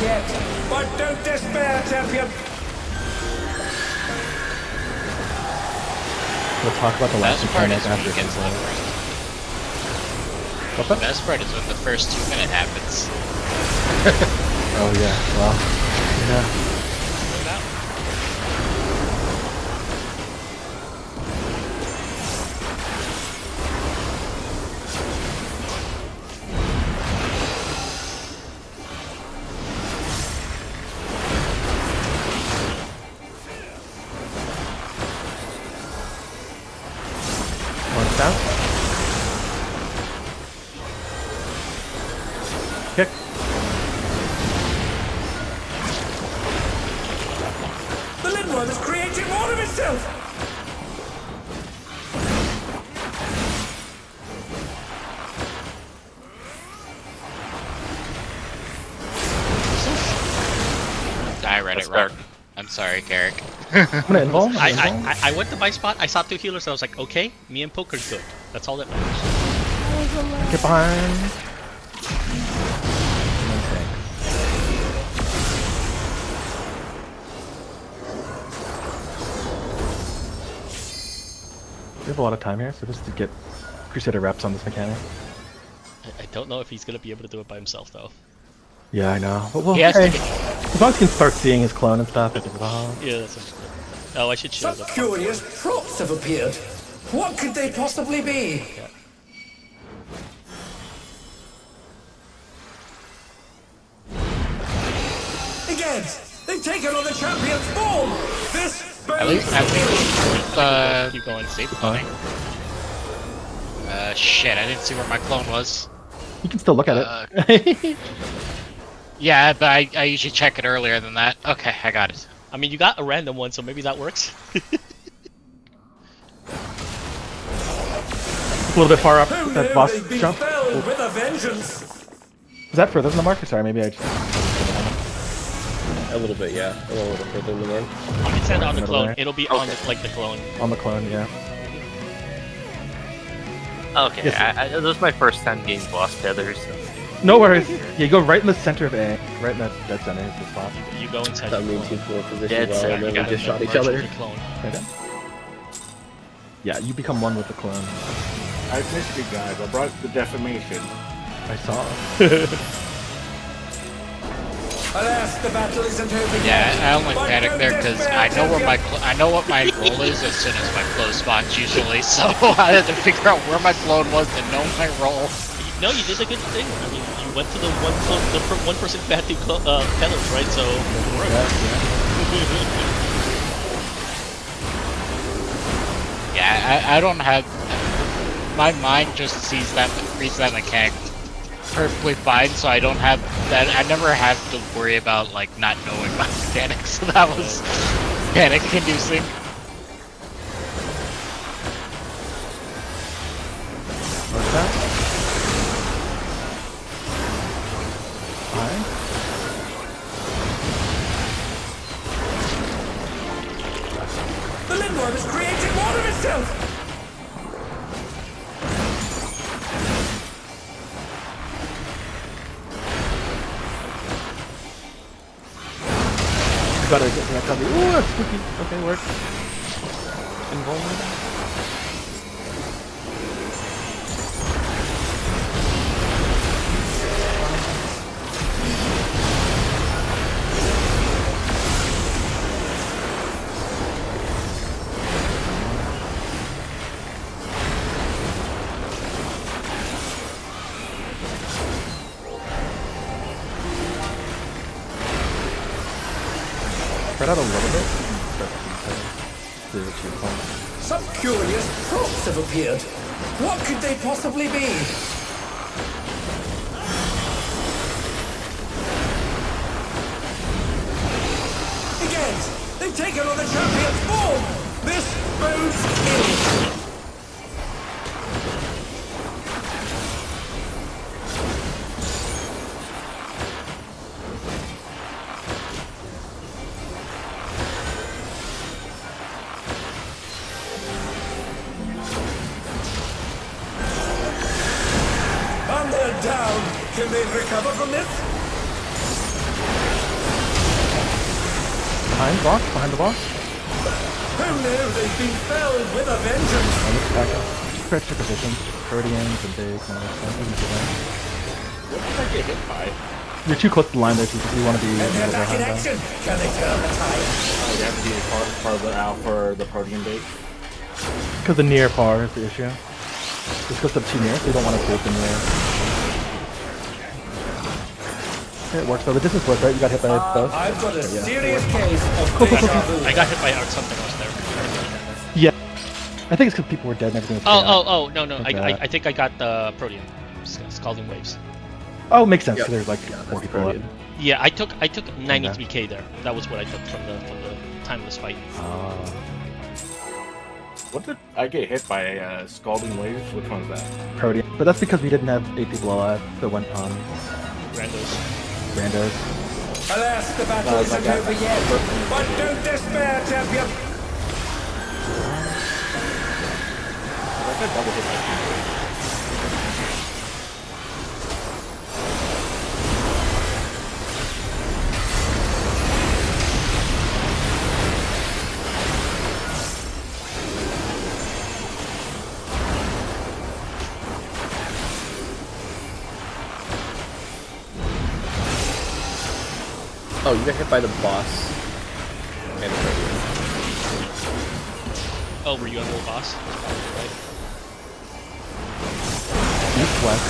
yet. But don't despair, champion. We'll talk about the last Best part mechanic is when after he gets Kingsland. left. What's The up? best part is when the first 2 minute happens. Oh yeah, well, yeah. One down. Kick. The Lindworm is creating more of itself. I read it wrong. I'm sorry, Carrick. I'm gonna involve. I went to my spot, I saw 2 healers, I was like, okay, me and Poke are good. That's all that matters. Get behind. Okay. We have a lot of time here, so just to get Crusader reps on this mechanic. I don't know if he's gonna be able to do it by himself, though. Yeah, I know. But well, He has hey, to as long as he can start seeing his clone and stuff, it's well. Yeah, that's it. Oh, I should show Some them. curious props have appeared. What could they possibly be? Again, they've taken on the champion's form. This At least, Keep going, safe. shit, I didn't see where my clone was. You can still look at it. Yeah, but I usually check it earlier than that. Okay, I got it. I mean, you got a random one, so maybe that works. A little bit far up. Who That knew boss they'd be jump. felled with a vengeance? Was that further than the marker? Sorry, maybe I just. A little bit, yeah. A little further than the norm. It's not on the Middle clone. there. It'll be on the, like the clone. On the clone, yeah. Okay, Yes. those are my first 10 games lost tethers. So. No worries. Yeah, you go right in the center of A. Right in that dead center is the spot. You go inside That the means clone. he's more positioned Dead well, center, and you then we gotta just shot each Merge with other. your clone. Right there. Yeah, you become one with the clone. I missed you guys. I brought the defamation. I saw. Alas, the battle isn't over Yeah, yet. I only But panic don't there because despair, I know where champion. I know what my role is as soon as my clone spawns usually. So I had to figure out where my clone was and know my role. No, you did a good thing. I mean, you went to the one person batting tethers, right? So it worked. Yeah, I don't have. My mind just reads that mechanic perfectly fine, so I don't have that. I never have to worry about like not knowing my mechanics. So that was panic-inducing. What's that? Fine. The Lindworm is creating more of itself. You gotta get that cover. Ooh, that's spooky. Okay, work. Invulnerable. Spread out a little bit. Start to see what you call. Some curious props have appeared. What could they possibly be? Again, they've taken on the champion's form. This bodes ill. And they're down. Can they recover from this? behind boss, behind the boss. Who knew they'd been felled with a vengeance? Back up. Just for extra position. Proteans and big and all that stuff. What did I get hit by? You're too close to the line there, too, because you want to be And they're back in behind action. Can they turn the tide? Oh, you have to be farther out for the protein bait. Because the near par is the issue. This goes up too near, so you don't want to take the near. Okay, it works though. The distance works, right? You got hit by both. I've got a serious case of Cool, cool, deja cool. vu. I got hit by something else there. Yeah. I think it's because people were dead and everything was chaos. No, Like I think I got the Protean. Scalding Waves. Oh, makes sense, because Yeah. there's like Yeah, 4 that's people up. brilliant. Yeah, I took 93k there. That was what I took from the time of this fight. What did I get hit by? Scalding waves? Which one's that? Protean. But that's because we didn't have 8 people alive that went on Randos. randos. Alas, the battle isn't over yet. But don't despair, champion. I got double hit by people. Oh, you got hit by the boss. And the Protean. Oh, were you on the boss? Right. East west.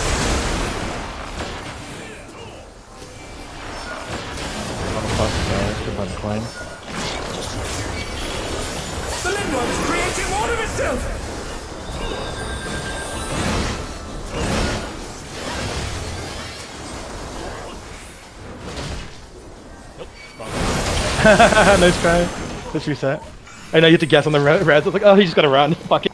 Level plus there, should run climb. The Lindworm is creating more of itself. Nope. Wrong. Nice try. Let's reset. I know you have to guess on the res. I was like, oh, he just gotta run. Fuck it.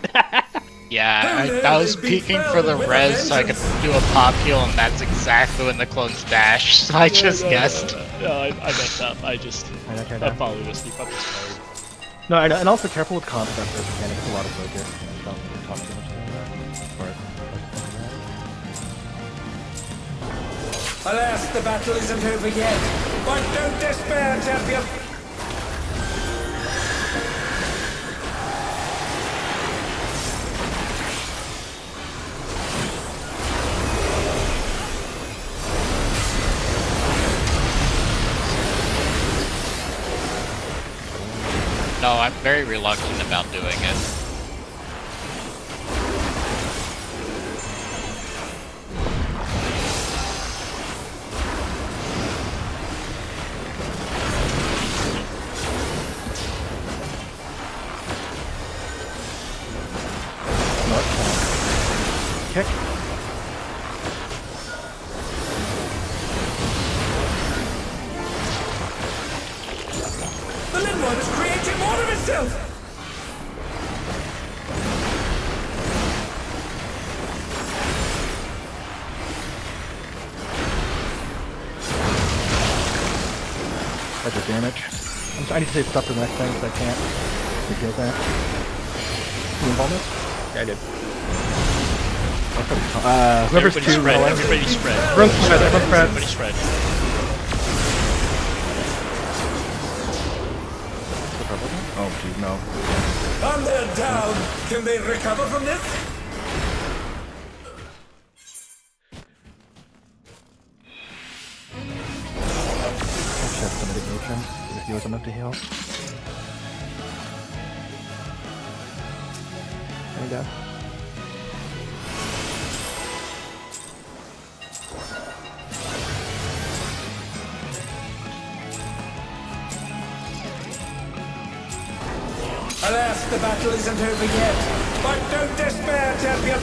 Yeah, I was peeking for the res so I could do a pop heal, and that's exactly when the clones dash. So I just guessed. No, I messed up. I Okay, followed a sleep up this fire. no, I know. And also careful with comp that first mechanic. It's a lot of focus. Don't talk too much about that. Or, Alas, the battle isn't over yet. But don't despair, champion. No, I'm very reluctant about doing it. kick. The Lindworm is creating more of itself. That's the damage. I need to save stuff for the next thing because I can't. You feel that? You involve this? Yeah, I did. Whoever's Everybody two, spread. roll in. Everybody spread. Everyone's spread, everyone's spread. Everybody spread. Oh, geez, no. And they're down. Can they recover from this? I'll check the mitigation. If he was enough to heal. There you go. Alas, the battle isn't over yet. But don't despair, champion.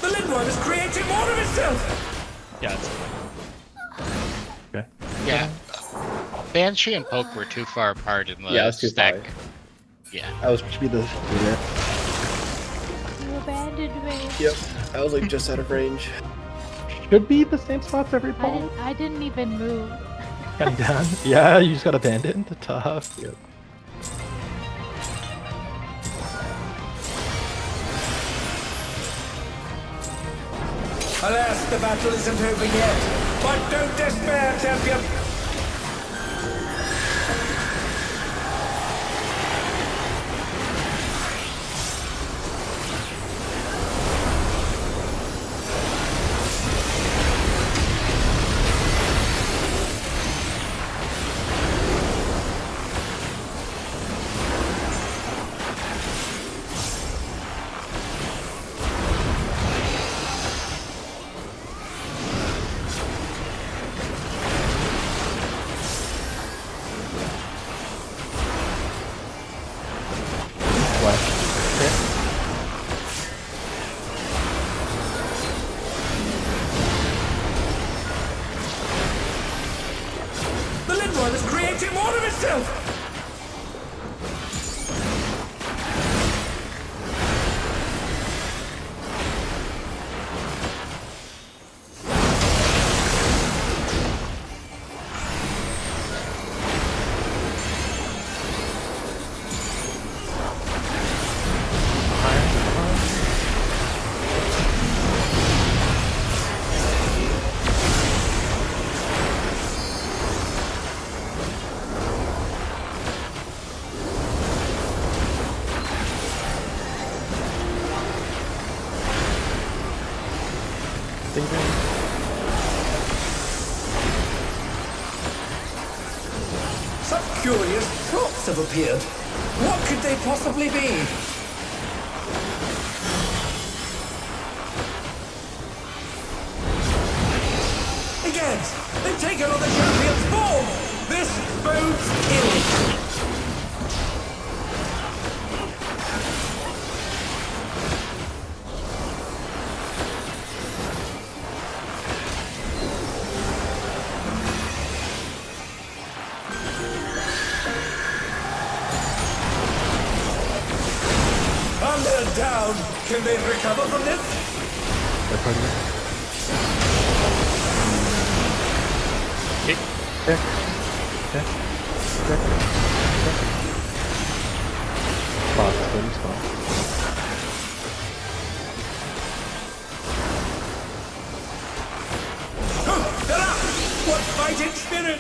The Lindworm is creating more of itself! Yeah, it's Okay. Yeah. Banshee and Poke were too far apart in the Yeah, I was too stack. far. Yeah. I was. Should be the yeah. You abandoned me. Yep. I was like just out of range. Should be the same spots every ball. I didn't even move. Cutting down. Yeah, you just got abandoned. Tough. Yep. Alas, the battle isn't over yet. But don't despair, champion! The Lindworm is creating more of itself! Some curious props have appeared. What could they possibly be? Again, they've taken on the champion's form! This bodes ill! Under down! Can they recover from this? That's part of it. kick. Okay. Okay. Okay. Spot, steady spot. What fighting spirit!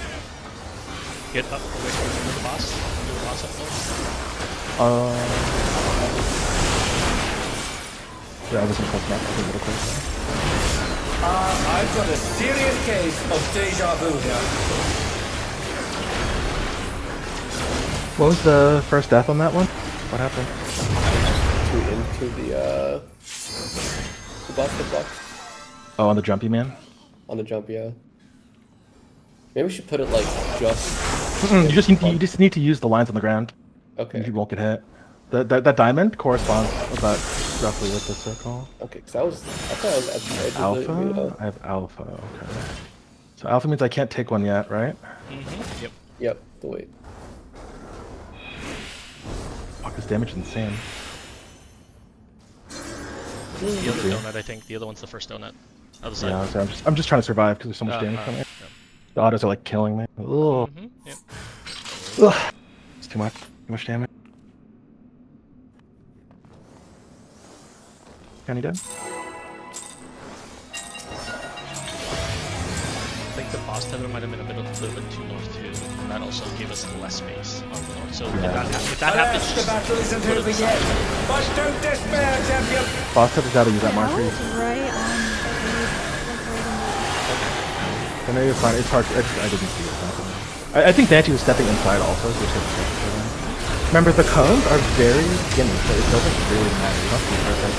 Get up away from the boss. Do the boss up close. Yeah, I wasn't close enough. I was a little close. I've got a serious case of deja vu here. What was the first death on that one? What happened? Into the boss get blocked Oh, on the jumpy man? on the jump, yeah. Maybe we should put it like just. You just need to use the lines on the ground. Okay. You won't get hit. That diamond corresponds about roughly with the circle. Okay, because I thought I was at the edge Alpha? of the. I have alpha, okay. So alpha means I can't take one yet, right? Mm-hmm. Yep. Yep. The wait. Fuck, this damage is insane. The other donut, I think. The other one's the first donut. Other side. Yeah, so I'm just trying to survive because there's so much damage coming. Yep. The autos are like killing me. Ugh. Mm-hmm. Yep. Ugh. It's too much. Too much damage. Kenny dead? I think the boss tether might have been a little bit too north too, and that also gave us less space on the north. So if that happens, Alas, the just battle isn't put it over aside. yet. But don't despair, champion! Boss tether's out to use that Yeah, I marker. was right on the I know you're fine. It's hard. I didn't see it happening. I think Banshee was stepping inside also, so it's just remember, the cones are very skinny, so it doesn't really matter. You don't have to be perfect.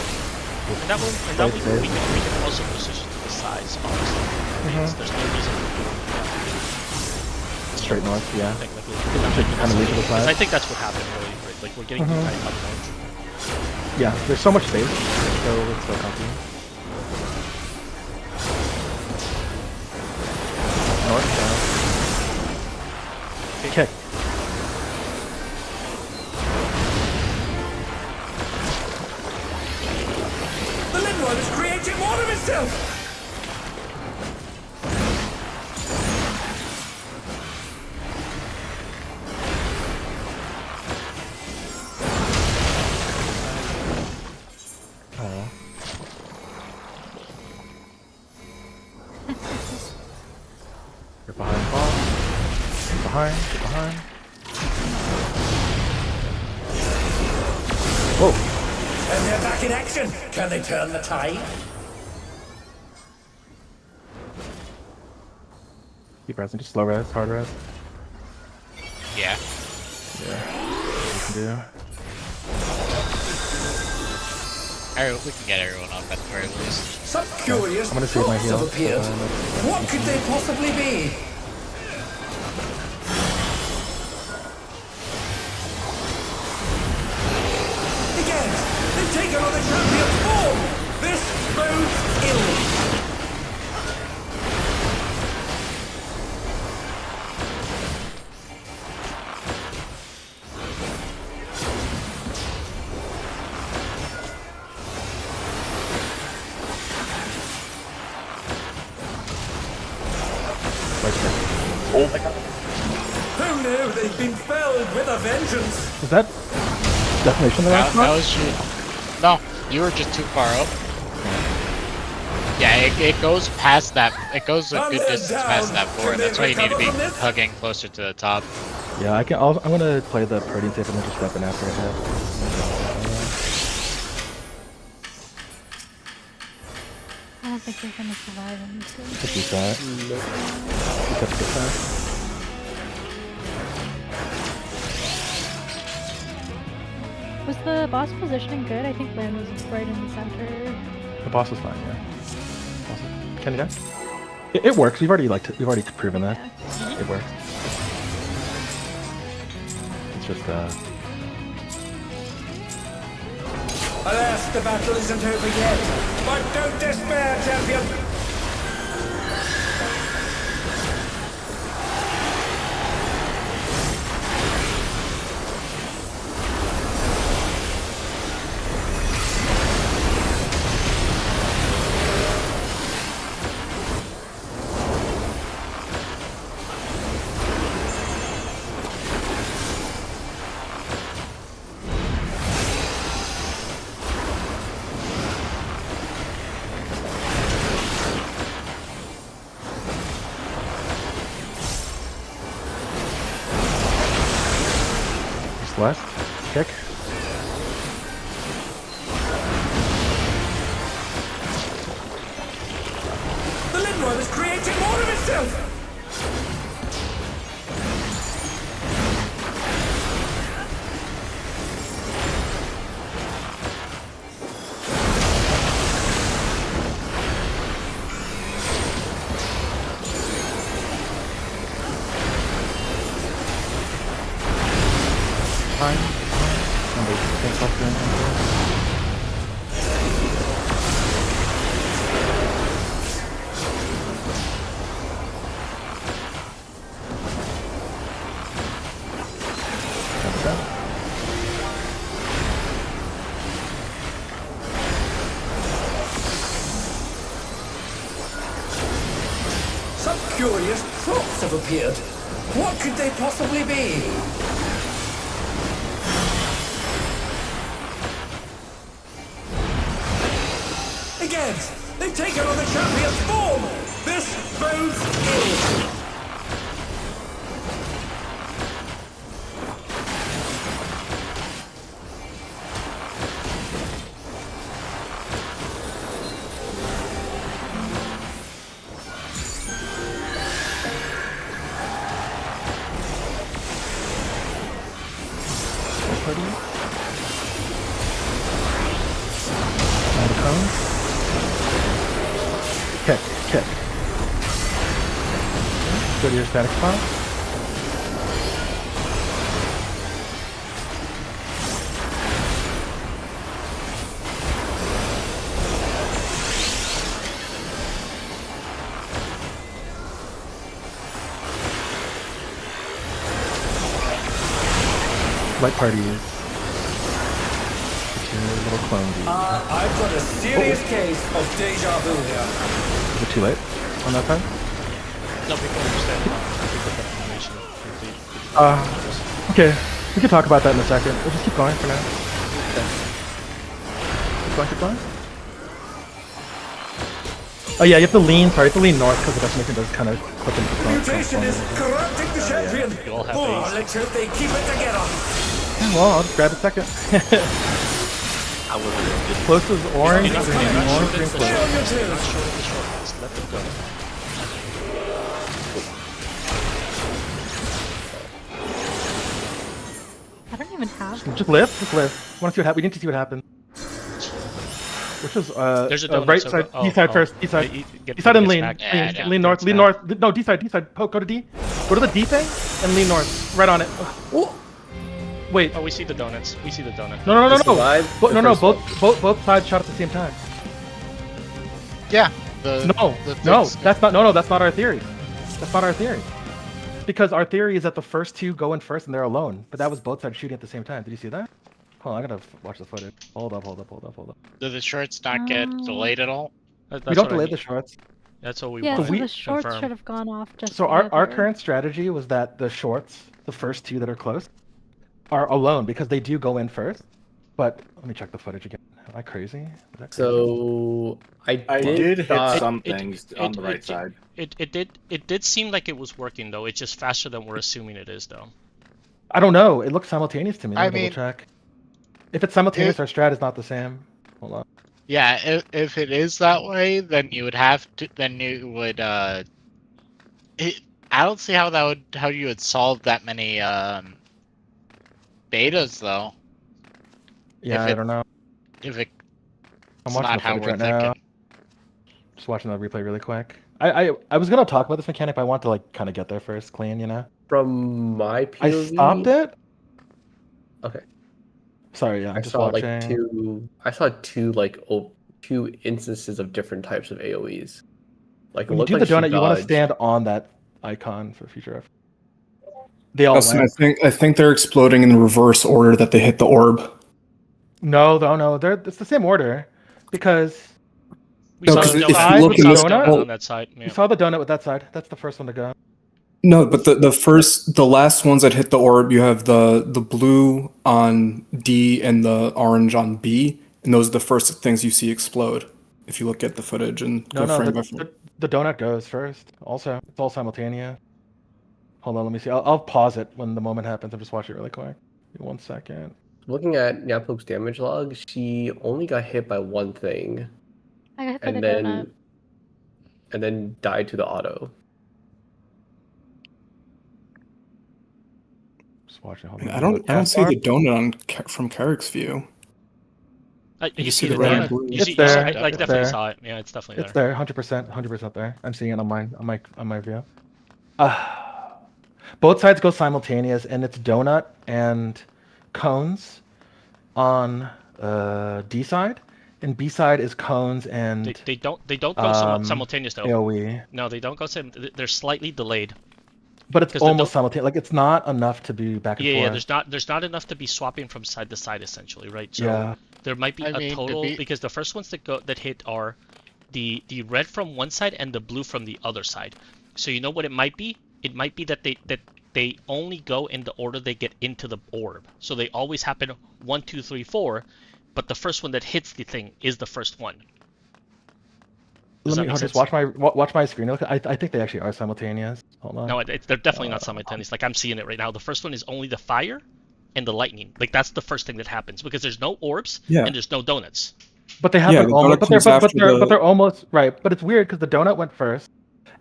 And that we can also position to the sides, honestly. Means there's no reason. It's straight north, yeah. Technically. Kind of leave to the Because side. I think that's what happened, really. Right? Like, we're getting Mhm. kind of top north. Yeah, there's so much space, so it's so comfy. North, south. Kick. The Lindworm is creating more of itself! Oh. Get behind ball. Get behind, get behind. Whoa. And they're back in action! Can they turn the tide? Keep pressing, just slow res, hard res. Yeah. Yeah. You can do. We can get everyone up at the very least. Some curious I'm gonna save my thoughts heal. have appeared. What could they possibly be? Again, they've taken on the champion's form! This bodes ill! Who knew they'd been felled with a vengeance? Is that definition the last That one? was you. No, you were just too far up. Yeah, it goes past that. It goes a good distance past that floor. That's why you need to be hugging closer to the top. Yeah, I'm gonna play the Purdy safe and then just weapon after I have. I don't think they're gonna survive in this game. Just use that. Just have to get that. Was the boss positioning good? I think Lan was right in the center. The boss is fine, yeah. Awesome. Can you die? It works. We've already proven that. Yeah. It works. It's just Alas, the battle isn't over yet. But don't despair, champion! just left. Kick. The Lindworm is creating more of itself! Fine. Somebody thinks off doing anything. That's that. Some curious thoughts have appeared. What could they possibly be? Again, they've taken on the champion's form! This bodes ill! Purdy. And the cone. Kick, kick. Go to your static spot. Light parties. Get your little clone dude. I've got a serious case of deja vu here. Is it too late on that side? No, people understand the animation. Okay. We can talk about that in a second. We'll just keep going for now. Keep going. Oh yeah, you have to lean. Sorry, you have to lean north because the decimation does kind of clip into the front. Mutation is corrupting the champion. You all have Oh, these. let's hope they keep it together. Yeah, well, I'll just grab a second. I wasn't gonna do Close is orange, You're not green, orange, green, short close. of the short. Not short of the short. Just let them go. I don't even have. Just lift. Want to see what happens? We need to see what happens. Which is There's a donut, right so side, go- D side oh, first, D side. get- D side and get lean. smacked. Yeah, yeah, Lean north, get lean smacked. north. No, D side. Poke, go to D. Go to the D thing and lean north. Right on it. Wait. Oh, we see the donuts. We see the donut. No. This is live, the No. first Both sides shot at the same time. Yeah. The No. That's not our theory. That's not our theory. Because our theory is that the first two go in first and they're alone. But that was both sides shooting at the same time. Did you see that? Hold on, I gotta watch the footage. Hold up. Do the shorts not get delayed at all? That's We don't what I delay mean. the shorts. That's what we Yeah, want. so we- the shorts confirm. should have gone off just. So our together. current strategy was that the shorts, the first two that are close, are alone because they do go in first. But let me check the footage again. Am I crazy? Is that crazy? So I did hit thought- some it- things it- on the right it- side. It did seem like it was working though. It's just faster than we're assuming it is though. I don't know. It looks simultaneous to me. I Let me mean, double check. If it's simultaneous, our strat is not the same. Hold on. Yeah, if it is that way, then you would have to. Then you would. I don't see how you would solve that many betas though. Yeah, If I don't know. If it's I'm watching not the how footage we're right now. thinking. Just watching the replay really quick. I was gonna talk about this mechanic, but I want to like kind of get there first, clean, you know. From my POV, I stopped it. Okay. Sorry, yeah, I'm I just saw watching. like two. I saw two two instances of different types of AOE's. Like it When you looked do like the she donut, you want to dodged. stand on that icon for future reference. They all Dustin, went. I think they're exploding in the reverse order that they hit the orb. No. It's the same order because We No, saw 'cause the if you donut, look we in saw this- the donut well, on that side. Yeah. you saw the donut with that side. That's the first one to go. No, but the last ones that hit the orb, you have the blue on D and the orange on B, and those are the first things you see explode. If you look at the footage and No, go frame by the, frame. the donut goes first. Also, it's all simultaneous. Hold on, let me see. I'll pause it when the moment happens. I'm just watching it really quick. Give me 1 second. Looking at Nyaplo's damage log, she only got hit by one thing, I got hit by the and donut. then died to the auto. Just watching. Hold on. I don't see the donut from Carrick's view. You see see the the red and donut? blue. You It's see, there, I it's definitely there. saw it. Yeah, it's definitely It's there. there, 100% there. I'm seeing it on my view. Both sides go simultaneous, and it's donut and cones on D side, and B side is cones and They don't go simultaneous though. AOE. No, they don't go they're slightly delayed. But it's 'Cause the almost simultaneous. Like it's not enough to be back and Yeah, forth. there's not enough to be swapping from side to side essentially, right? So Yeah. there might be I a mean, to total be- because the first ones that hit are the red from one side and the blue from the other side. So you know what it might be? It might be that they only go in the order they get into the orb. So they always happen 1, 2, 3, 4, but the first one that hits the thing is the first one. Does Let that me make just sense? watch my screen. Look, I think they actually are simultaneous. Hold on. No, they're definitely not simultaneous. Like I'm seeing it right now. The first one is only the fire and the lightning. Like that's the first thing that happens because there's no orbs Yeah. and there's no donuts. But they Yeah, happen the almost. donut But they're comes after but they're almost right. But it's weird because the donut went first,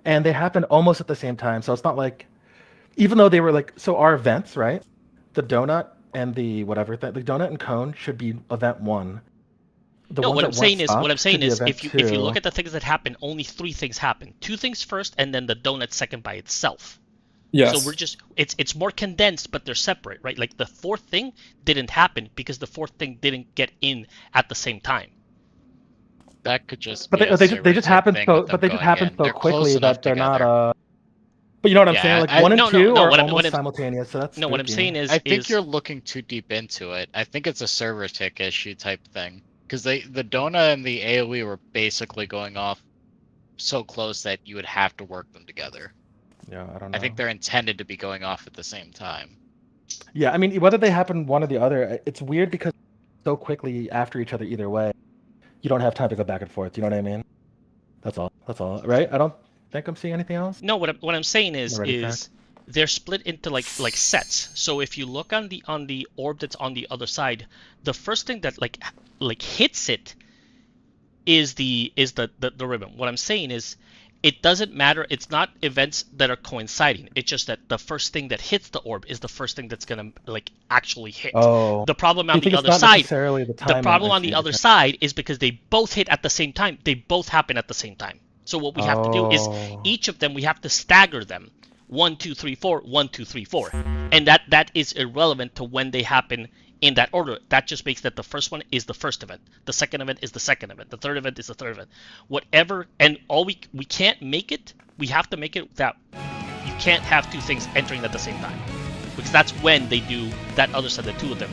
and they happened almost at the same time. So it's not like, even though they were like, so our events, right? The donut and the whatever the donut and cone should be event 1. The No, ones what that I'm saying weren't is, stopped what I'm saying should be is, event if you 2. look at the things that happen, only 3 things happen. 2 things first, and then the donut second by itself. Yes. So we're just it's more condensed, but they're separate, right? Like the 4th thing didn't happen because the 4th thing didn't get in at the same time. That could just. But be they a just server happen thing so with but them they just going happen in. so They're close quickly enough that they're together. not But you know what I'm Yeah, saying? Like I- 1 and no, 2 no, are what I'm- almost what I'm- simultaneous. So that's No, what I'm spooky. saying is I think is you're looking too deep into it. I think it's a server tick issue type thing. Because the Donut and the AoE were basically going off so close that you would have to work them together. Yeah, I don't know. I think they're intended to be going off at the same time. Yeah, I mean, whether they happen one or the other, it's weird because so quickly after each other either way, you don't have time to go back and forth. You know what I mean? That's all. That's all. Right? I don't think I'm seeing anything else. no. What I'm saying is Already they're split into like sets. So if you look on the orb that's on the other side, the first thing that like hits it is the ribbon. What I'm saying is it doesn't matter. It's not events that are coinciding. It's just that the first thing that hits the orb is the first thing that's gonna like actually hit. Oh. The problem You on think the it's other not side. necessarily the The timing, problem I on the see. other side is because they both hit at the same time. They both happen at the same time. So what we have to do is Oh. each of them we have to stagger them. 1, 2, 3, 4, 1, 2, 3, 4. And that is irrelevant to when they happen in that order. That just makes that the first one is the first event. The second event is the second event. The third event is the third event. Whatever, and all we can't make it, we have to make it that you can't have two things entering at the same time. Because that's when they do that other side, the two of them.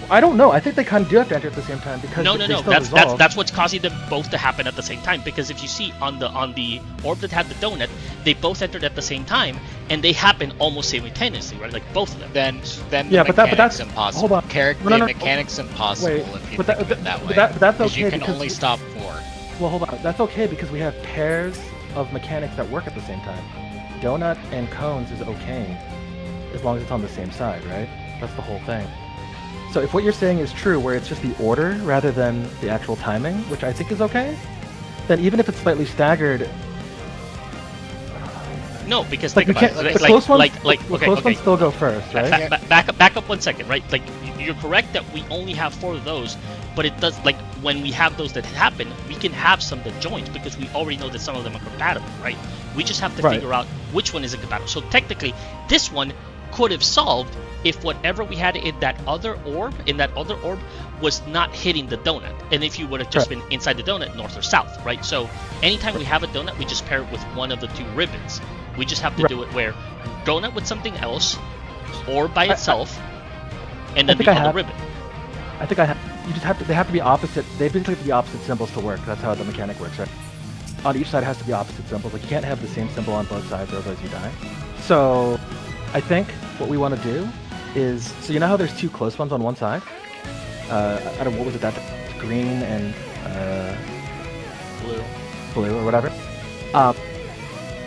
I don't know. I think they kind of do have to enter at the same time because No. they still That's resolve. that's what's causing them both to happen at the same time. Because if you see on the orb that had the donut, they both entered at the same time, and they happen almost simultaneously, right? Like both of them. Then Yeah, the but that's mechanic's impossible. hold on. Character No, mechanics impossible Wait, if you but think that- of it that but way. that's 'Cause okay you can because only we- stop 4. Well, hold on. That's okay because we have pairs of mechanics that work at the same time. Donut and cones is okay as long as it's on the same side, right? That's the whole thing. So if what you're saying is true, where it's just the order rather than the actual timing, which I think is okay, then even if it's slightly staggered, No, because like think we about can't. it. The close ones, like the okay, close okay. ones still go first, right? Back up 1 second, right? Like you're correct that we only have 4 of those, but it does like when we have those that happen, we can have some that joins because we already know that some of them are compatible, right? We just have to Right. figure out which one isn't compatible. So technically, this one could have solved if whatever we had in that other orb was not hitting the donut, and if you would have just been inside the donut, north or south, right? So anytime we have a donut, we just pair it with one of the 2 ribbons. We just have to do it where donut with something else, or by itself, and then think the I other have- ribbon. I think I have. You just have to. They have to be opposite. They basically have to be opposite symbols to work. That's how the mechanic works, right? On each side it has to be opposite symbols. Like you can't have the same symbol on both sides, or otherwise you die. So, I think what we want to do is, so you know how there's 2 close ones on one side. I don't know what was it that green and blue or whatever.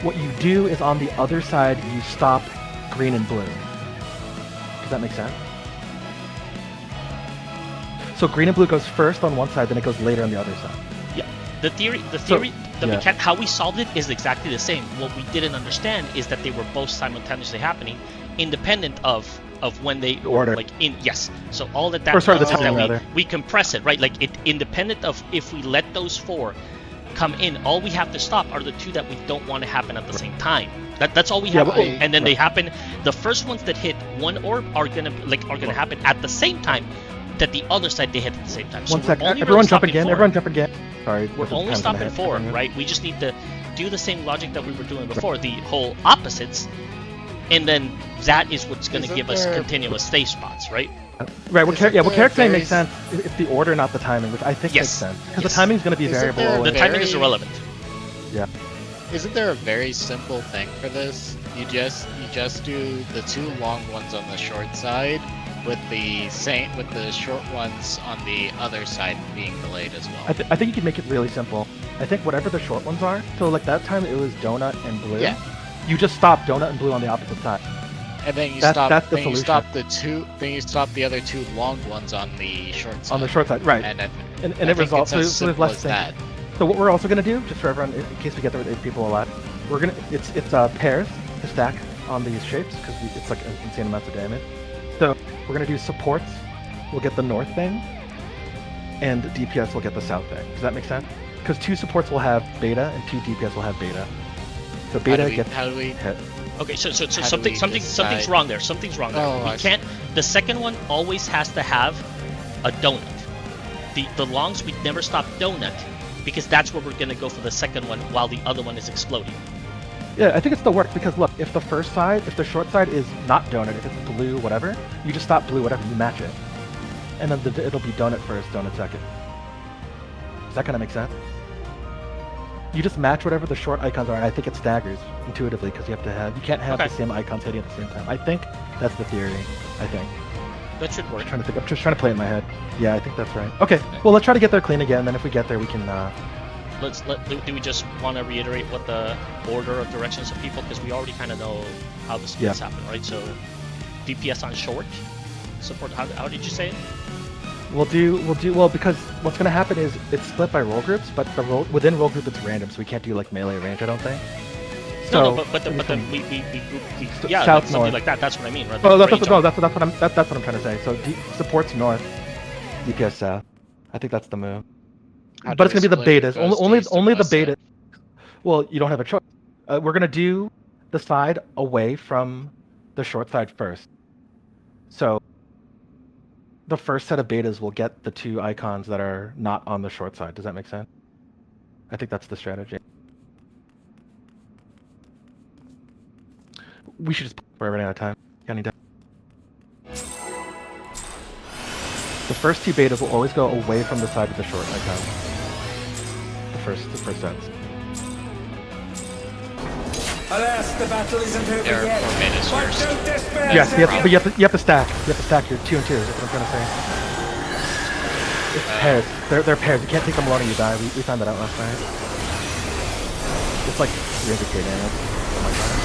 What you do is on the other side you stop green and blue. Does that make sense? So green and blue goes first on one side, then it goes later on the other side. Yeah, the theory, yeah. how we solved it is exactly the same. What we didn't understand is that they were both simultaneously happening, independent of when they order. like in yes. So all that Or sorry, the means is timing, that rather. we compress it, right? Like it independent of if we let those 4 come in, all we have to stop are the 2 that we don't want to happen at the same time. That's all we have, but- and then they happen. The first ones that hit one orb are gonna happen at the same time that the other side they hit at the same time. So One we're second. only Everyone really jump stopping again. 4. Everyone jump again. Sorry. We're this is only kind of stopping gonna 4, hit. right? We just need to do the same logic that we were doing before, the whole opposites, and then that is what's going to Isn't give us there- continuous stay spots, right? Right. What Isn't what there Carrick's saying very makes sense. It's the order, not the timing, which I think makes Yes. sense. Because Yes. the timing is going to be Isn't variable. there- The always. timing is Very- irrelevant. Isn't there a very simple thing for this? You just do the 2 long ones on the short side with the short ones on the other side being delayed as well. I think you can make it really simple. I think whatever the short ones are. So like that time it was donut and blue. Yeah. You just stop donut and blue on the opposite side. And then you That's stop. the Then you solution. stop then you stop the other 2 long ones on the short side. On the short side, right? And And I it think resolves. it's as So there's simple less as things. that. So what we're also gonna do, just for everyone, in case we get there with 8 people alive, we're gonna it's pairs to stack on these shapes because it's like an insane amounts of damage. So we're gonna do supports. We'll get the north thing, and DPS will get the south thing. Does that make sense? Because 2 supports will have beta and 2 DPS will have beta. So beta gets How do we? hit. Okay, so How do something's we decide? wrong there. Something's wrong there. Oh, We I see. can't. The second one always has to have a donut. The longs we never stop donut because that's where we're gonna go for the second one while the other one is exploding. Yeah, I think it still works because look, if the short side is not donut, if it's blue, whatever, you just stop blue, whatever, you match it, and then it'll be donut first, donut second. Does that kind of make sense? You just match whatever the short icons are, and I think it staggers intuitively because you can't have Okay. the same icons hitting at the same time. I think that's the theory. I think. That should work. I'm just trying to play it in my head. Yeah, I think that's right. Okay, well let's try to get there clean again. Then if we get there, we can. Do we just want to reiterate what the order of directions of people? Because we already kind of know how the splits happen, right? So, DPS on short support. How did you say it? We'll do well because what's gonna happen is it's split by role groups, but within role group it's random, so we can't do like melee range. I don't think. No, So, but then we yeah, South, like something north. like that. That's what I mean, right? Oh, Like that's range what I'm trying to say. So supports north, DPS south. I think that's the move. How But do it's gonna we be the split? betas. Goes Only east and only the west side? beta. Well, you don't have a choice. We're gonna do the side away from the short side first. So the first set of betas will get the two icons that are not on the short side. Does that make sense? I think that's the strategy. We should just. We're running out of time. Counting down. The first two betas will always go away from the side of the short icon. The first sets. Alas, the battle isn't over There are yet. 4 betas But first. don't despair, Yes, Zephyr. but you have to stack. You have to stack your 2 and 2. That's what I'm trying to say. It's pairs. They're pairs. You can't take them alone and you die. We found that out last night. It's like 300k damage. Oh my god.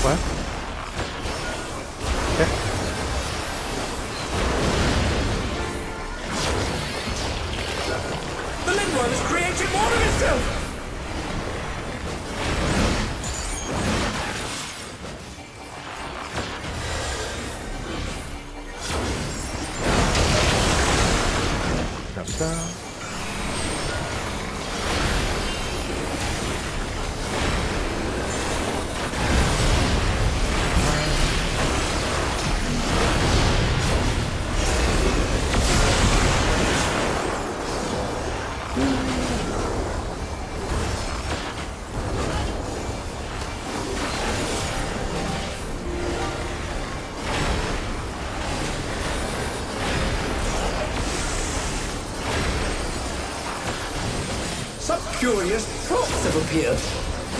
What? Okay. The Lindworm is creating more of itself! Drop it down. Some curious props have appeared.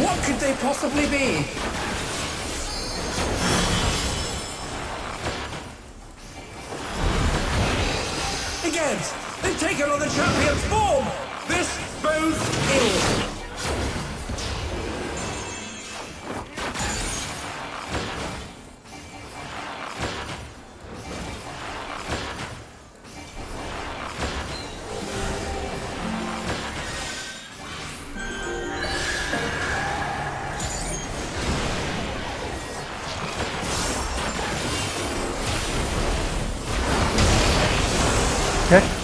What could they possibly be? Against! They've taken on the champion's form! This bodes ill!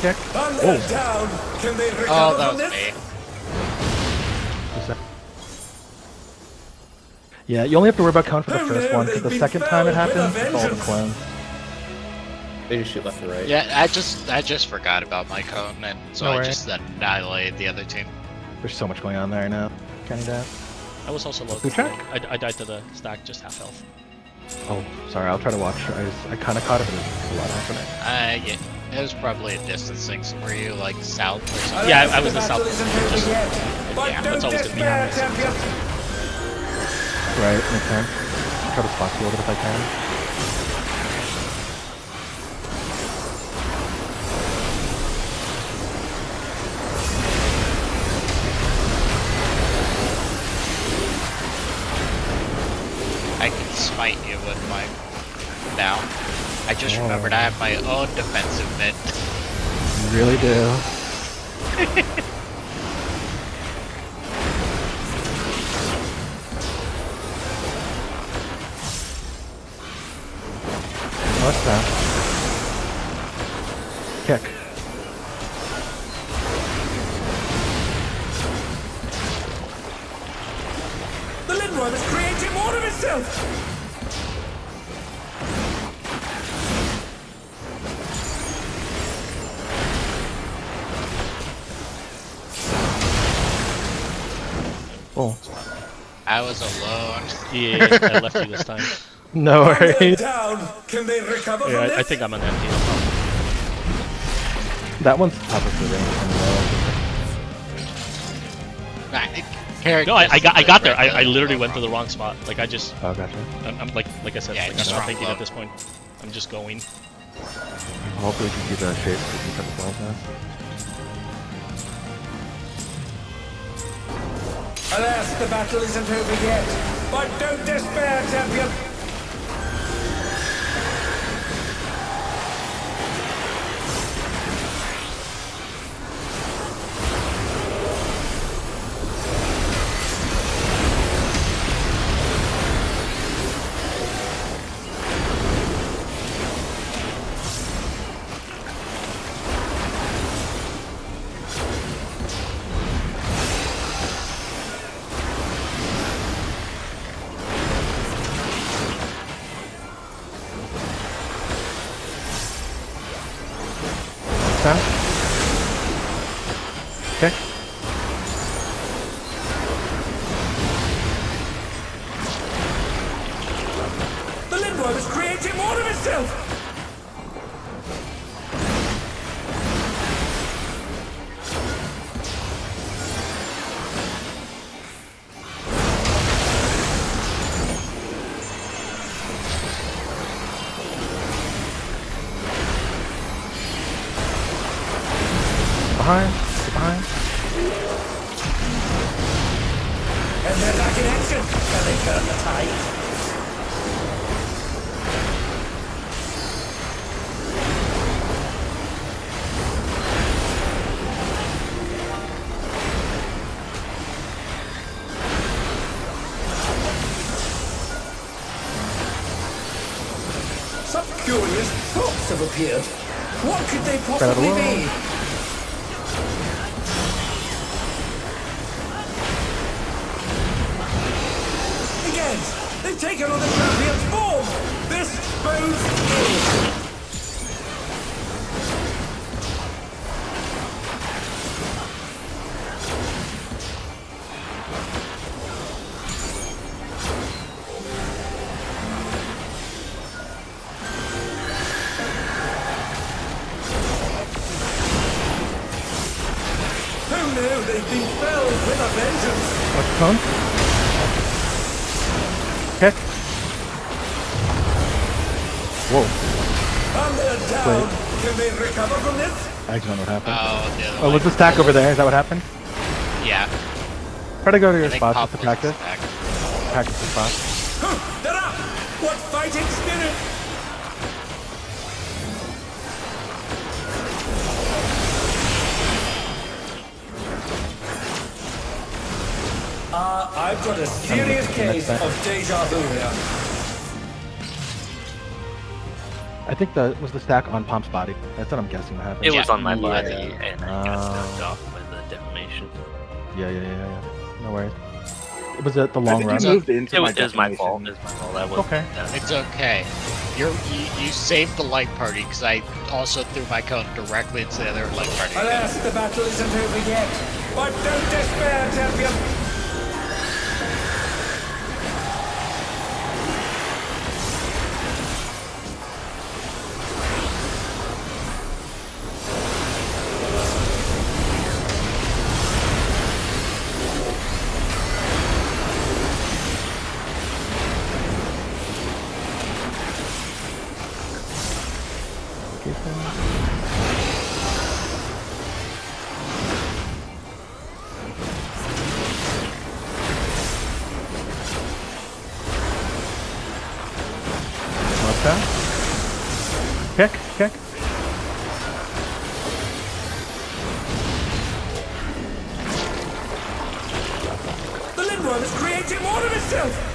Check. And they're down! Can they recover Oh, that from was this? me. Yeah, you only have to worry about cone for the Oh first no, one, because they've the been second time it fouled with happens, a it's all the vengeance. clones. They just shoot left and right. Yeah, I just forgot about my cone, and so No I worries. just annihilated the other team. There's so much going on there now. Counting down. I was also low. Blue track? I died to the stack, just half health. Oh, sorry, I'll try to watch. I kind of caught it, but there's a lot happening. Yeah, it was probably a distance thing. So were you like south or something? Yeah, Alas, I was the the battle south. isn't over Just- yet. But yeah, don't that's always gonna be despair, happening. champion! Right, makes sense. I'll try to spot field it if I can. I can smite you with my now. I just remembered I have my own defensive mitt. You really do. What's that? Kick. The Lindworm is creating more of itself! Oh, I was alone. Yeah, I left you this time. no They're worries. down! Can they recover from Yeah, this? I think I'm on empty. That one's top of the range. No, I got there. I literally went to the wrong spot. Like I just, Oh, gotcha. I'm like I said, Yeah, like, just I'm not wrong thinking low. at this point. I'm just going. Hopefully we can see the shapes that you cut the balls now. Alas, the battle isn't over yet. But don't despair, champion! Sound? Kick. The Lindworm is creating more of itself! Behind. Get behind. And they're back in action! Can they turn the tide? Some curious thoughts have appeared. What could they possibly alone. be? Again, they've taken on the champion's form! This bodes ill! Who knew they'd been felled with a vengeance? Watch the cone. Kick. Whoa. And they're down! Can they recover from this? I don't know what happened. The other Oh, way. was the stack over there? Is that what happened? Yeah. Try to go to I your think spot Pop just to was the practice. stack. Practice the spot. Huh, they're up! What fighting spirit! I've got a serious case of deja vu here. I think that was the stack on Pomp's body. That's what I'm guessing what happened. It was Yeah. on my body, Yeah. and I got knocked off by the deformation. Yeah. No worries. It was the I long think run. you moved into It my was my defamation. fault. It was my fault. I wasn't Okay. done. It's okay. You saved the light party because I also threw my cone directly into the other light party. Alas, the battle isn't over yet. But don't despair, champion! What's that? Kick. The Lindworm is creating more of itself!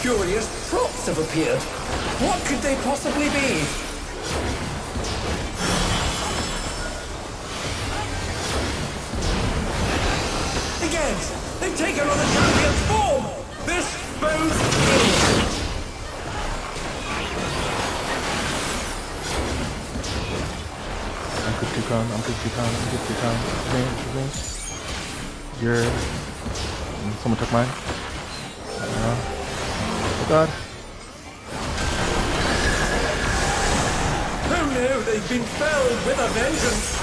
curious props have appeared. What could they possibly be? Again, they've taken on the champion's form! This bodes ill! I'm good Tucon, I'm good Tucon, I'm good Tucon. You're... Someone took mine. Oh god. Oh no, they've been felled with a vengeance!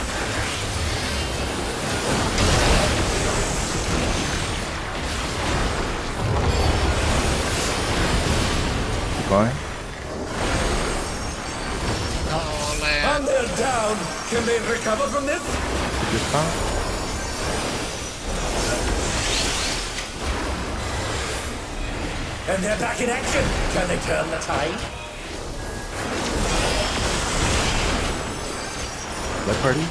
Keep going. Oh, land. And they're down! Can they recover from this? Good spot. And they're back in action! Can they turn the tide? Red party?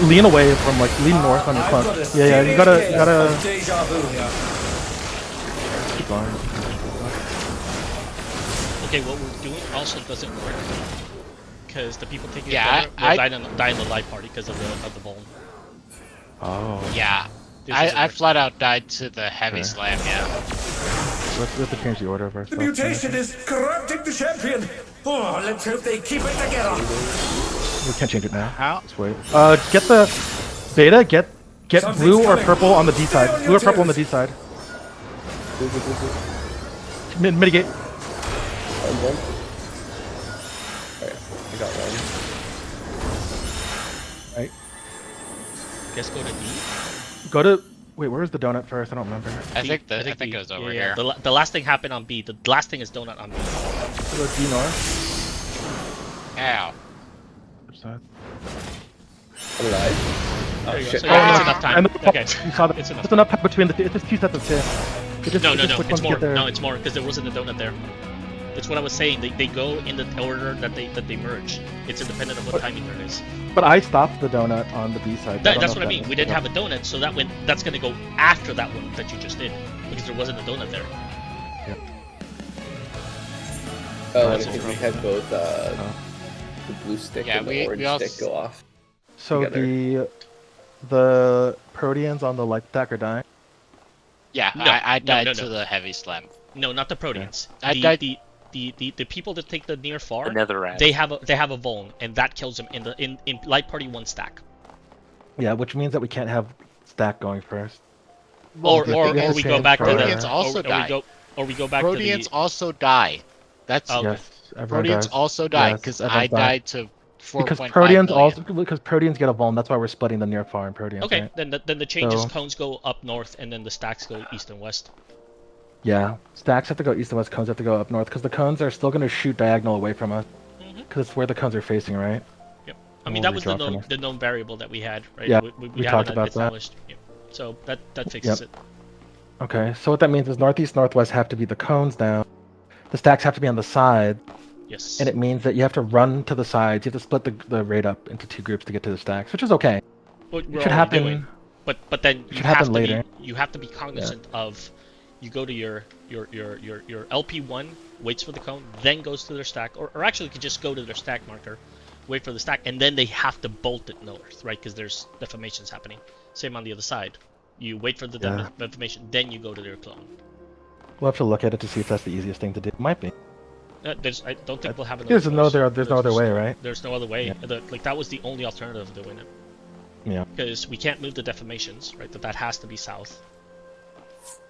Lean away from lean north on your I've clock. got a Yeah, you serious gotta case of deja vu here. keep going. Okay, what we're doing also doesn't work because the people taking Yeah, it will die in the live party because of the vuln. Oh. Yeah. This isn't I working. flat out died to the heavy Okay. slam, yeah. We have to change the order of our The stuff. mutation is corrupting the champion! Oh, let's hope they keep it together! We can't change it now. How? Let's wait. Get the beta. Get Something's blue or coming. purple on the D Stay side. on Blue your or purple on the toes. D side. Mitigate. One. Alright, I got one. Right. Guess go to D. Go to. Wait, where was the donut first? I don't remember. I D. think it D. goes over Yeah, here. The last thing happened on B. The last thing is donut on B. Go D north. Ow. Which side? I'm alive. There Oh you go. shit. So yeah, it's enough time. And the, Okay. You saw that. It's enough. It's enough time between the two. It's just two sets of two. It just, No, it just no, which it's ones more. get there. No, it's more because there wasn't a donut there. That's what I was saying. They go in the order that they merge. It's independent of what timing there is. But I stopped the donut on the B side. That's know what I if mean. that We was- didn't have a donut, so that's gonna go after that one that you just did because there wasn't a donut there. Oh, That's and I think all we had both the blue stick Yeah, and the we orange also- stick go off. So together. the Proteans on the light stack are dying. Yeah, No, I no, died no, to no. the heavy slam. No, not the Proteans. I The, died- the people that take the near far, The Netherrat. they have a vuln, and that kills them in light party 1 stack. Yeah, which means that we can't have stack going first. Or the or, thing or is we go saying back to the Proteans also die. Or we go back Proteans to the also die. That's Oh, okay. Yes, everyone Proteans dies. also die Yes, because everyone I dies. died to 4.5 Because Proteans million. also because Proteans get a vuln. That's why we're splitting the near far and Proteans. Okay, Right? then the changes So- cones go up north, and then the stacks go east and west. Yeah, stacks have to go east and west. Cones have to go up north because the cones are still going to shoot diagonal away from us. Because it's where the cones are facing, right? Yep. I mean We'll that was the redraw for known, next. the known variable that we had, right? Yeah, we we had talked it about that. established. Yep. So that fixes Yep. it. Okay, so what that means is northeast, northwest have to be the cones now. The stacks have to be on the side, Yes. and it means that you have to run to the sides. You have to split the raid up into two groups to get to the stacks, which is okay. What It we're should already happen. doing. But then you should have happen to later. you have to be cognizant of you go to your LP1, waits for the cone, then goes to their stack, or actually you could just go to their stack marker, wait for the stack, and then they have to bolt it north, right? Because there's deformations happening. Same on the other side. You wait for the Yeah. deformation, then you go to their clone. We'll have to look at it to see if that's the easiest thing to do. Might be. I don't think we'll have another There's no choice. there's no other way, right? There's no other way. Yeah. Like that was the only alternative to win it. Yeah. Because we can't move the deformations, right? That has to be south.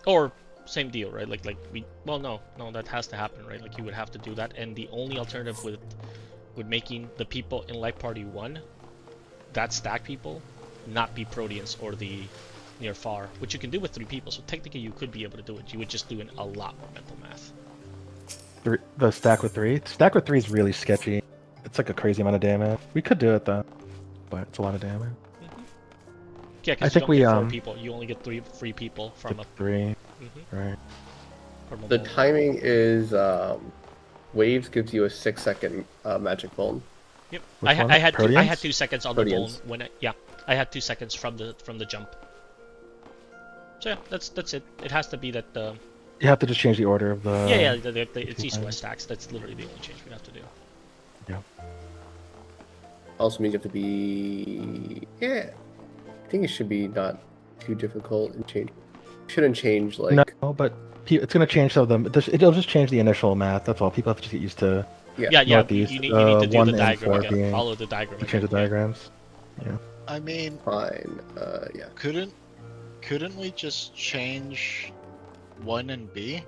Or same deal, right? Like we no, that has to happen, right? Like you would have to do that, and the only alternative with making the people in Light Party 1, that stack people, not be Proteans or the near far, which you can do with 3 people. So technically you could be able to do it. You would just do a lot more mental math. The stack with 3. Stack with 3 is really sketchy. It's like a crazy amount of damage. We could do it though, but it's a lot of damage. Yeah, I because think you don't we, get 4 people. You only get 3 free people from a 3, Mhm. right? from a The ball. timing is waves gives you a 6-second magic vuln. Yep. Which I one? had Proteans? 2 seconds on the bone Proteans. when I had 2 seconds from the jump. So yeah, that's it. It has to be that You have to just change the order of the. It's east-west stacks. That's literally the only change we have to do. Yeah. Also means you have to be. Yeah. I think it should be not too difficult and change. Shouldn't change like. No, but it's gonna change some of them. It'll just change the initial math. That's all. People have to just get used to. Yeah. Northeast, You need to do 1 the and diagram 4 again. being- Follow the diagram. You change the again. diagrams. Yeah. I mean, Fine. Yeah. couldn't we just change 1 and B?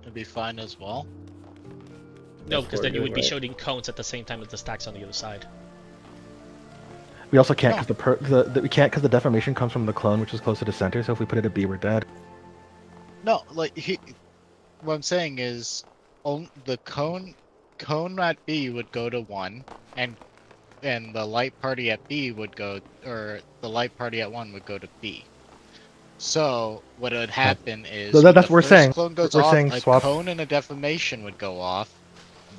It'd be fine as well. No, That's because what then we're you would doing, be right? showing cones at the same time as the stacks on the other side. We also can't because we can't because the deformation comes from the clone, which is closer to center. So if we put it at B, we're dead. No, like what I'm saying is, the cone at B would go to 1, and the light party at B would go, or the light party at 1 would go to B. So what would happen is, So when that's the what we're first saying. clone goes We're off, saying a swap. cone and a deformation would go off,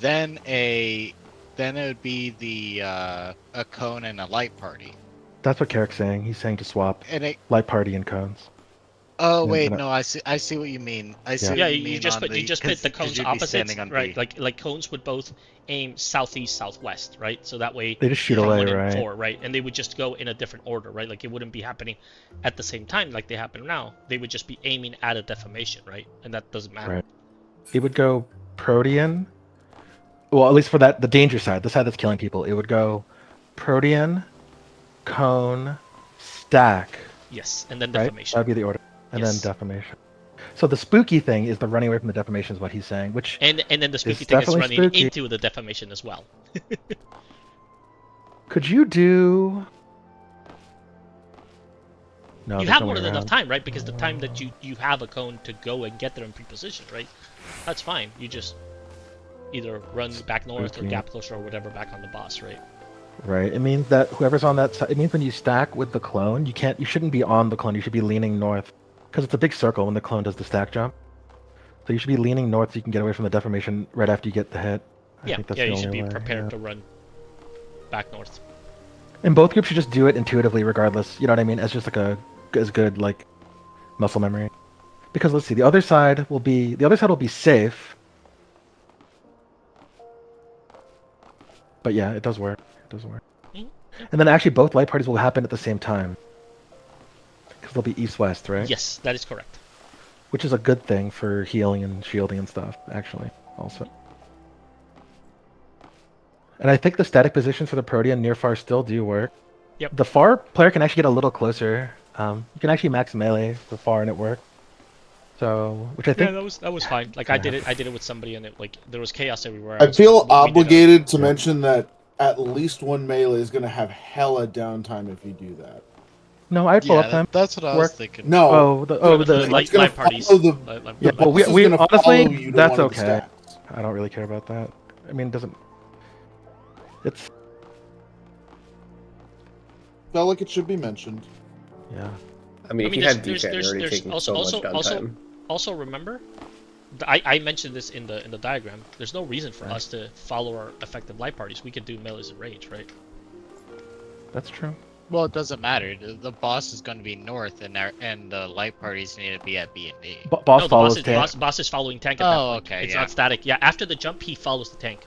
then it would be the a cone and a light party. That's what Carrick's saying. He's saying to swap And it. light party and cones. Oh Yeah, wait, and no, I see what you mean. I see. Yeah, what you mean just on put the, put the cones you'd be opposites, standing on right? B. Like cones would both aim southeast, southwest, right? So that way They just shoot from away, 1 and right? 4, right? And they would just go in a different order, right? Like it wouldn't be happening at the same time like they happen now. They would just be aiming at a deformation, right? And that doesn't matter. Right. It would go Protean. Well, at least for the danger side, the side that's killing people, it would go Protean, cone, stack. Yes, and then Right? deformation. That'd be the order, and Yes. then deformation. So the spooky thing is the running away from the deformation is what he's saying, which And then the spooky It's thing is definitely running spooky. into the deformation as well. could you do? No, You there's have no more way than enough around. time, right? Because the time that you have a cone to go and get there in pre-position, right? That's fine. You just either run back north or Spooky. gap closer or whatever back on the boss, right? Right. It means that whoever's on that side. It means when you stack with the clone, you can't. You shouldn't be on the clone. You should be leaning north, because it's a big circle when the clone does the stack jump. So you should be leaning north so you can get away from the deformation right after you get the hit. I think that's the you only should be way, prepared yeah. to run back north. And both groups should just do it intuitively, regardless. You know what I mean? As just like as good like muscle memory. Because let's see, the other side will be safe. But yeah, it does work. It does work. Mhm. And then actually both light parties will happen at the same time. Because they'll be east-west, right? Yes, that is correct. Which is a good thing for healing and shielding and stuff, actually, also. And I think the static positions for the Protean near far still do work. Yep. The far player can actually get a little closer. You can actually max melee the far and it worked. So, which I think Yeah, that was fine. Like I did it with somebody and it like there was chaos everywhere. I feel we did a- obligated to mention that at least one melee is going to have hella downtime if you do that. no, I'd pull up time. That's what I was Work. thinking. No, the it's light gonna parties. follow the- Yeah, Light- well, this is we gonna honestly, follow you to that's one of the okay. stacks. I don't really care about that. I mean, it doesn't. It's Felt like it should be mentioned. yeah. I mean, if you had defense, you're already taking so much downtime. Also remember, I mentioned this in the diagram. There's no reason for us to follow our effective light parties. We could do melees and range, right? That's true. Well, it doesn't matter. The boss is going to be north, and the light parties need to be at B and D. Boss no, the follows boss tank. is, boss is following tank at that Oh, point. okay, It's yeah. not static. Yeah, after the jump, he follows the tank.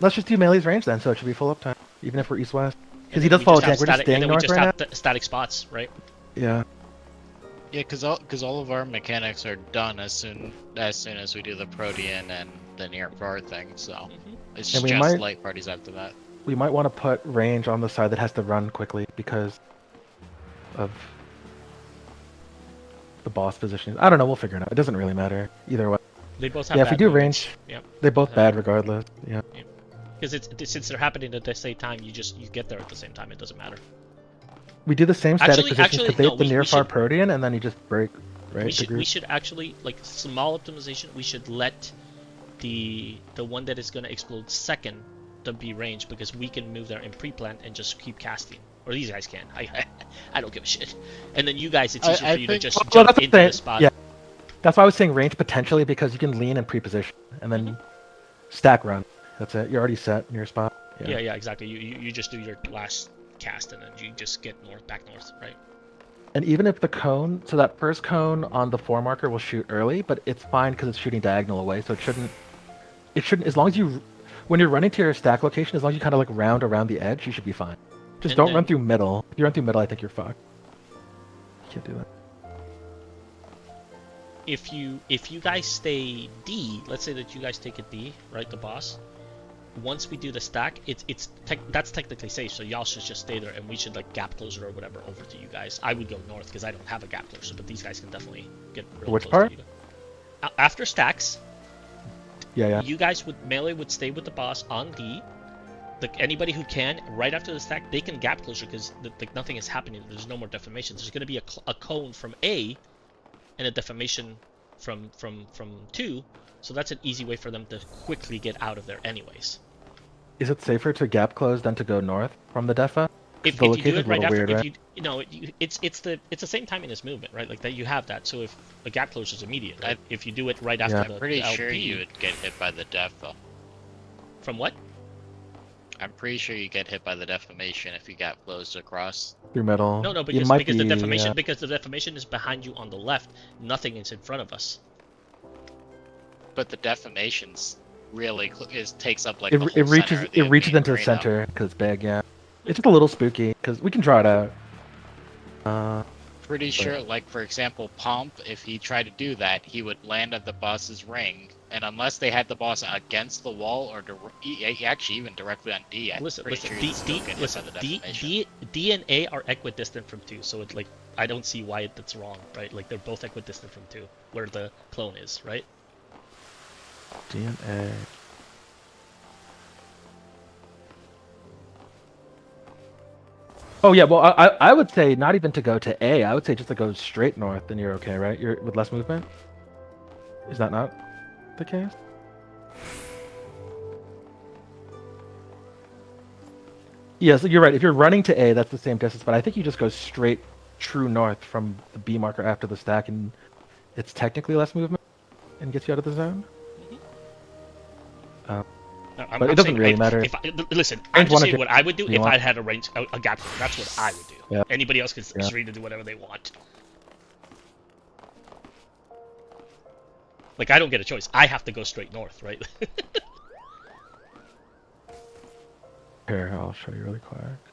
Let's just do melee's range then, so it should be full uptime, even if we're east-west. And Because he then does we follow just have tank. We're just static- staying and then we north just right now. have static spots, right? Yeah. Yeah, because all of our mechanics are done as soon as we do the Protean and the near far thing. So it's And we just might- light parties after that. We might want to put range on the side that has to run quickly because of the boss position. I don't know. We'll figure it out. It doesn't really matter either way. They both have Yeah, if we bad do movements. range, Yep. they're both bad regardless. Yeah. Because since they're happening at the same time, you get there at the same time. It doesn't matter. We do the same static Actually- positions actually, to bait no, the we near far should- Protean, and then you just break right. the We group. should actually like small optimization. We should let the one that is gonna explode second to be range because we can move there in pre-plant and just keep casting. Or these guys can. I don't give a shit. And then you guys, it's easier I for you to think- just Well, jump that's what into I'm the saying. spot. Yeah, that's why I was saying range potentially because you can lean and pre-position and then stack run. That's it. You're already set in your spot. Yeah, exactly. You just do your last cast and then you just get back north, right? And even if the cone, so that first cone on the 4 marker will shoot early, but it's fine because it's shooting diagonal away, so it shouldn't, as long as you, when you're running to your stack location, as long as you kind of like round around the edge, you should be fine. Just And don't then- run through middle. If you run through middle, I think you're fucked. You can't do that. If you guys stay D, let's say that you guys take a D, right, the boss. Once we do the stack, that's technically safe, so y'all should just stay there, and we should like gap closer or whatever over to you guys. I would go north because I don't have a gap closer, but these guys can definitely get real Which close part? to you. After stacks, Yeah. you guys melee would stay with the boss on D. Anybody who can, right after the stack, they can gap closer because like nothing is happening. There's no more deformations. There's gonna be a cone from A, and a deformation from 2. So that's an easy way for them to quickly get out of there, anyways. Is it safer to gap close than to go north from the defa? If The you do location's it a right little after, weird, if right? you know, it's the same timing as movement, right? Like that you have that. So if a gap closure is immediate, right? If you do it right after Yeah. the I'm pretty the sure LP, you would get hit by the def though. from what? I'm pretty sure you get hit by the deformation if you got closed across. Through middle. No, It because might the be, deformation yeah. because the deformation is behind you on the left. Nothing is in front of us. But the deformations really takes up like It, the it whole reaches center of the into the arena. center because it's big. Yeah, it's just a little spooky because we can draw it out. Pretty sure, like for example, Pomp, if he tried to do that, he would land at the boss's ring, and unless they had the boss against the wall or actually even directly on D, I'm Listen, pretty sure D, he'd still get hit listen, by the D, deformation. D and A are equidistant from 2, so it like I don't see why that's wrong, right? Like they're both equidistant from 2, where the clone is, right? DNA. Oh yeah, well I would say not even to go to A. I would say just to go straight north, and you're okay, right? You're with less movement. Is that not the case? Yes, you're right. If you're running to A, that's the same distance, but I think you just go straight true north from the B marker after the stack, and it's technically less movement and gets you out of the zone. But it doesn't really matter. Listen, Range I'm just one saying or what I would do you if want? I had a gap. That's what I would do. Yeah. Anybody else is Yeah. free to do whatever they want. Like I don't get a choice. I have to go straight north, right? Here, I'll show you really quick.